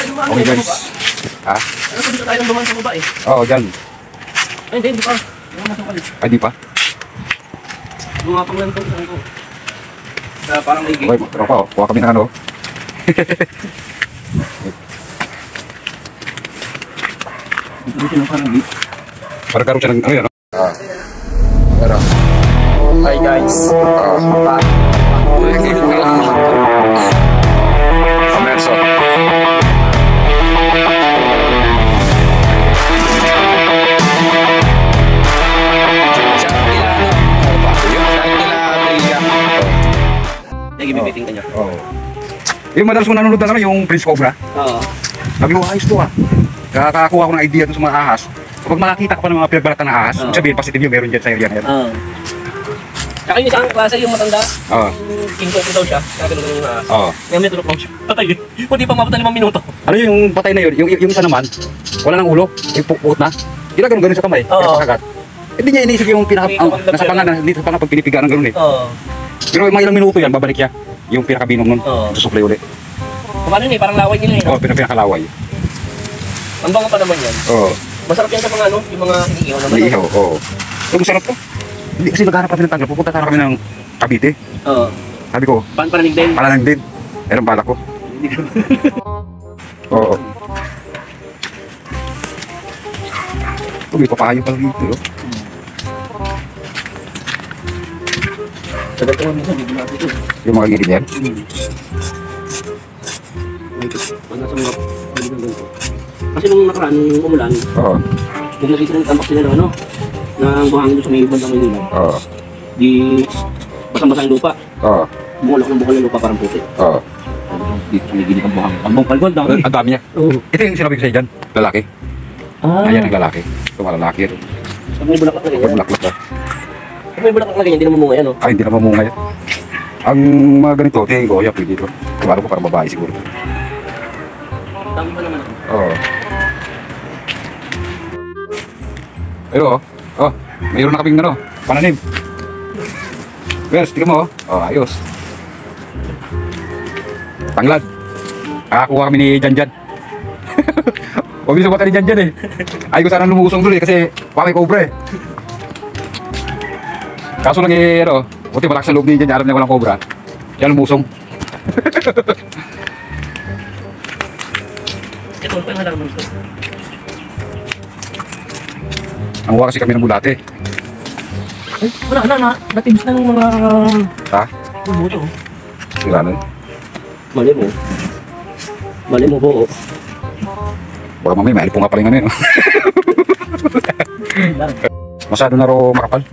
Okay guys. Ha? Ano sa dito tayo ng dumaan sa baba eh? Oo, dyan. Ay, hindi pa. Ay, di pa? Gumapang lang ito. Parang may gate. Okay, tropa, kuha kami ng ano. Dito siya ng parang gate. Parang karoon siya ng ano yan. Pero. Hi guys. Amerso. Nag-ibibiting ka niya. Oo. Yung madalas ko nanonood na yung Prince Cobra. Oo. Sabi ko, ayos to ah. Kakakuha ko ng idea doon sa mga ahas. Kapag makakita ka pa ng mga pinagbalatan ng ahas, sabihin, positive yung meron dyan sa area na yan. Oo. Tsaka yung isang klase, yung matanda, Oo. King Kong daw siya, kaya ganun yung ahas. Oo. Ngayon may tulog lang siya. Patay yun. Kung di pa mabot na 5 minuto. Ano yung patay na yun? Yung isa naman, wala ng ulo, yung pukpukot na. Ginaganon sa kamay, kaya pakagat. Hindi niya iniisip yung nasa pangan, dito sa pangan pag pinipigaan ng gano'n eh. Oo. Pero mga ilang minuto yan, babalik siya. Yung pinakabinong nun, susuklay ulit. Paano yun eh, parang laway nila eh. Oo, pinakalaway. Ang bango pa naman yan. Oo. Masarap yan sa mga ano, yung mga iniihaw naman. Iniihaw, oo. So, masarap to. Hindi kasi nagharap kami ng Tanggal, pupunta sana kami ng Cavite. Oo. Sabi ko, Pananig din. pananig din. Meron bala ko. Oo. Ito, may papayo pala dito. Sagal ko minsan, hindi natin ito. Yung mga gilid yan. Nasa mga ganito. Kasi nung nakaraan, nung umulan, Oo. kung nakita ng tambak sila ng ano, ng buhangin doon sa may bandang Manila. Oo. Di basang-basa yung lupa. Oo. Bumulak ng bukal yung lupa parang puti. Oo. Dito sa may gilid ng buhangin. Ang bangkal ko, ang dami. Ang dami niya. Oo. Ito yung sinabi ko sa'yo dyan. Lalaki. Ayan ang lalaki. Ito mga lalaki ito. Pag may bulaklak na ganyan. Bulaklak na. Pag may bulaklak na ganyan, hindi na mamunga yan, oh. Ay, hindi na mamunga yan. Ang mga ganito, tingin ko, pwede ito. Kumaro ko parang babae siguro. Dami pa naman. Oo. Pero, mayroon na kaming ano, pananim. Well, tingnan mo, ayos. Tanglad. Kakakuha kami ni Janjan. Huwag niyo subukan ni Janjan eh. Ay ko sana lumusong doon eh, kasi may cobra eh. Kaso lang eh, buti malakas sa loob ni Janjan, alam niya walang cobra. Kaya lumusong. Ito, pa yung halaman ko. Nanguha kasi kami ng bulate. Ay, wala, natibis na ng mga... Ha? Buto. Sila nun. Mali mo po, oh. Baka mamaya, may alipunga pa rin ano yun. Masyado na raw makapal.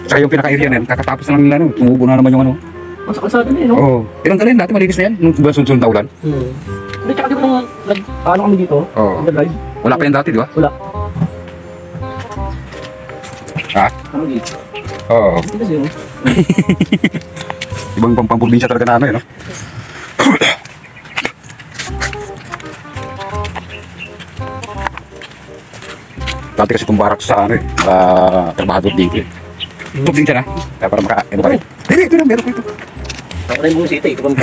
Tsaka yung pinaka-area na yan, kakatapos na nila, tumubo na naman yung ano. Masakasado na yun, no? Oo. Tinanggalin dati, malinis na yan. Nung sunod na ulan. Hindi, tsaka di ba nung nag-ano kami dito? Oo. Nag-live? Wala pa yan dati, di ba? Wala. Ha? Ano dito? Oo. Hindi kasi yun. Ibang pang-probinsya talaga na ano yun, no? Dati kasi itong barak sa ano eh, trabahador dito eh. Probinsya na, kaya para maka-ano pa rin. Hindi, ito na, meron ko ito. Ako na yung buong sita, ito kami